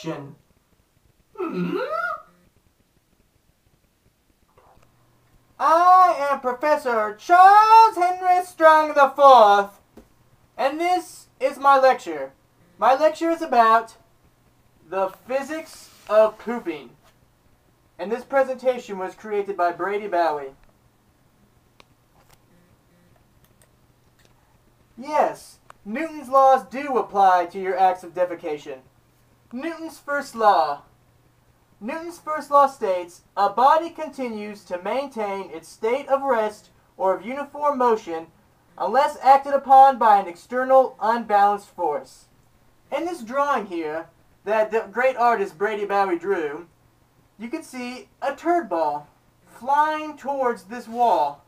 defecation. I am Professor Charles Henry Strong IV, and this is my lecture. My lecture is about the physics of pooping, and this presentation was created by Brady Bowie. Yes, Newton's laws do apply to your acts of defecation. Newton's first law. Newton's first law states, a body continues to maintain its state of rest or of uniform motion unless acted upon by an external unbalanced force. In this drawing here that the great artist Brady Bowie drew, you can see a turd ball flying towards this wall.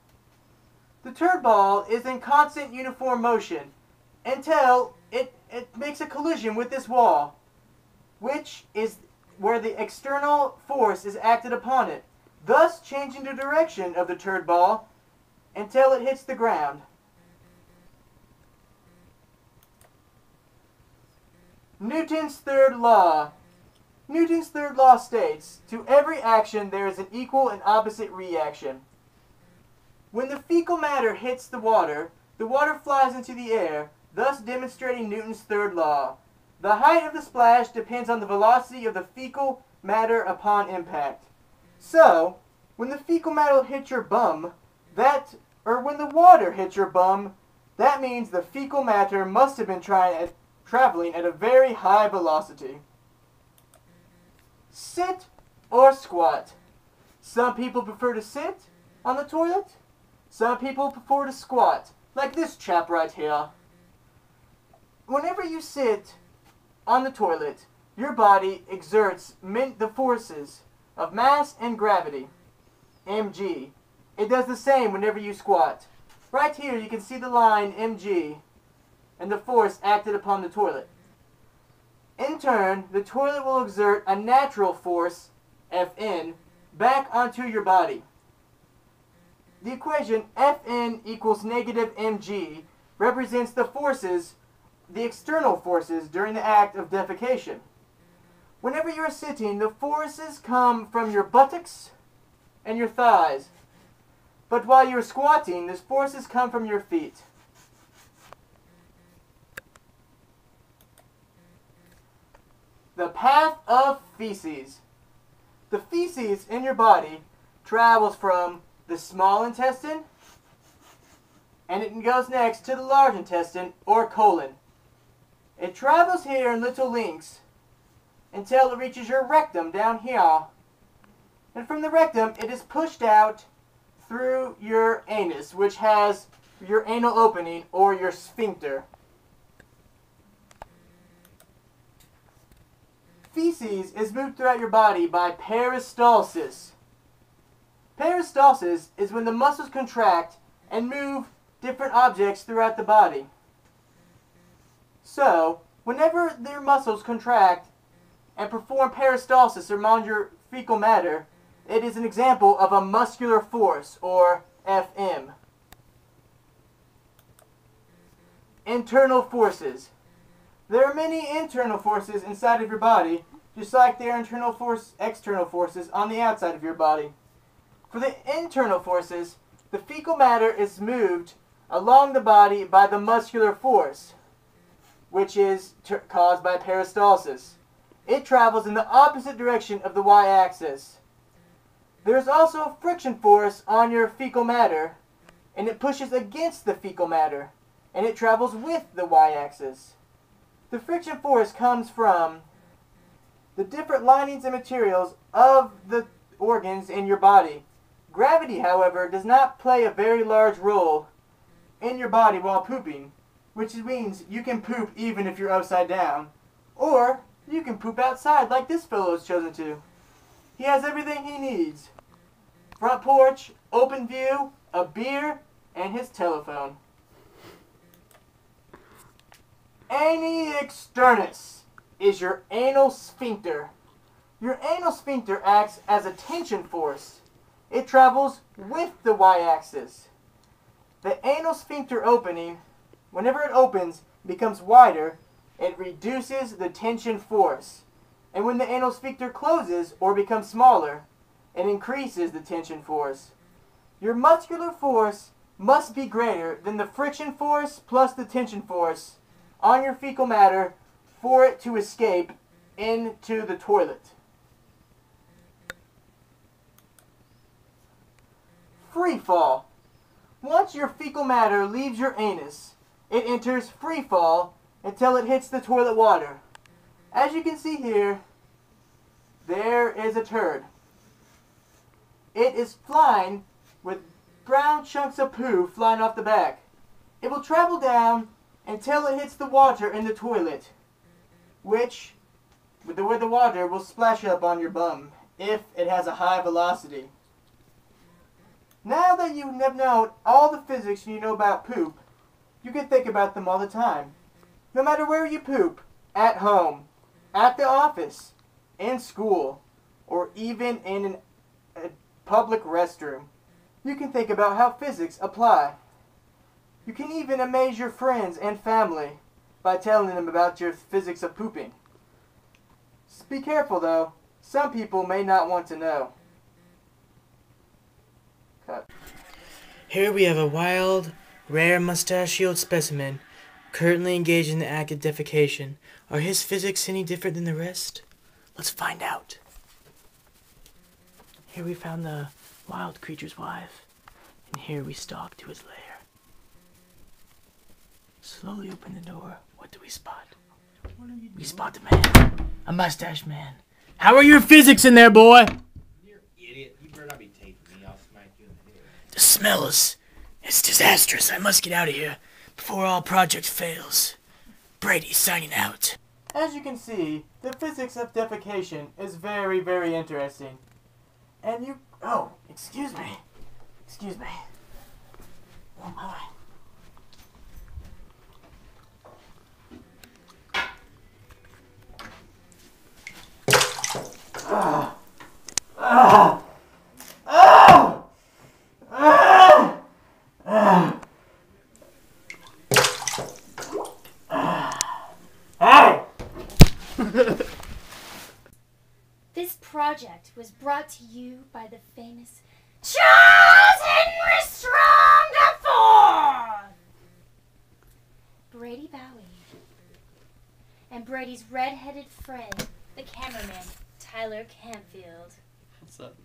The turd ball is in constant uniform motion until it makes a collision with this wall, which is where the external force is acted upon it, thus changing the direction of the turd ball until it hits the ground. Newton's third law. Newton's third law states, to every action there is an equal and opposite reaction. When the fecal matter hits the water flies into the air, thus demonstrating Newton's third law. The height of the splash depends on the velocity of the fecal matter upon impact. So, when the fecal matter hits your bum, when the water hits your bum, that means the fecal matter must have been traveling at a very high velocity. Sit or squat. Some people prefer to sit on the toilet. Some people prefer to squat, like this chap right here. Whenever you sit on the toilet, your body exerts the forces of mass and gravity, mg. It does the same whenever you squat. Right here you can see the line mg and the force acted upon the toilet. In turn, the toilet will exert a natural force, Fn, back onto your body. The equation Fn equals negative mg represents the forces, the external forces during the act of defecation. Whenever you are sitting, the forces come from your buttocks and your thighs. But while you are squatting, the forces come from your feet. The path of feces. The feces in your body travels from the small intestine, and it goes next to the large intestine, or colon. It travels here in little links until it reaches your rectum down here. And from the rectum, it is pushed out through your anus, which has your anal opening, or your sphincter. Feces is moved throughout your body by peristalsis. Peristalsis is when the muscles contract and move different objects throughout the body. So, whenever their muscles contract and perform peristalsis around your fecal matter, it is an example of a muscular force, or Fm. Internal forces. There are many internal forces inside of your body, just like there are external forces on the outside of your body. For the internal forces, the fecal matter is moved along the body by the muscular force, which is caused by peristalsis. It travels in the opposite direction of the y-axis. There is also a friction force on your fecal matter, and it pushes against the fecal matter, and it travels with the y-axis. The friction force comes from the different linings and materials of the organs in your body. Gravity, however, does not play a very large role in your body while pooping, which means you can poop even if you're upside down. Or you can poop outside like this fellow has chosen to. He has everything he needs. Front porch, open view, a beer, and his telephone. Ani externus is your anal sphincter. Your anal sphincter acts as a tension force. It travels with the y-axis. The anal sphincter opening, whenever it opens, becomes wider, it reduces the tension force. And when the anal sphincter closes or becomes smaller, it increases the tension force. Your muscular force must be greater than the friction force plus the tension force on your fecal matter for it to escape into the toilet. Free fall. Once your fecal matter leaves your anus, it enters free fall until it hits the toilet water. As you can see here, there is a turd. It is flying with brown chunks of poo flying off the back. It will travel down until it hits the water in the toilet, where the water will splash up on your bum if it has a high velocity. Now that you have known all the physics you know about poop, you can think about them all the time. No matter where you poop, at home, at the office, in school, or even in a public restroom, you can think about how physics apply. You can even amaze your friends and family by telling them about your physics of pooping. Just be careful though, some people may not want to know. Cut. Here we have a wild, rare mustachioed specimen currently engaged in the act of defecation. Are his physics any different than the rest? Let's find out. Here we found the wild creature's wife, and here we stalk to his lair. Slowly open the door. What do we spot? We spot the man. A mustache man. How are your physics in there, boy? You're an idiot. You better not be taping me. I'll smack you in the head. The smell is disastrous. I must get out of here before all project fails. Brady signing out. As you can see, the physics of defecation is very, very interesting. And you... Oh, excuse me. Excuse me. Oh my. Hey! This project was brought to you by the famous Charles Henry Strong IV, Brady Bowie, and Brady's red-headed friend, the cameraman, Tyler Campfield. What's up?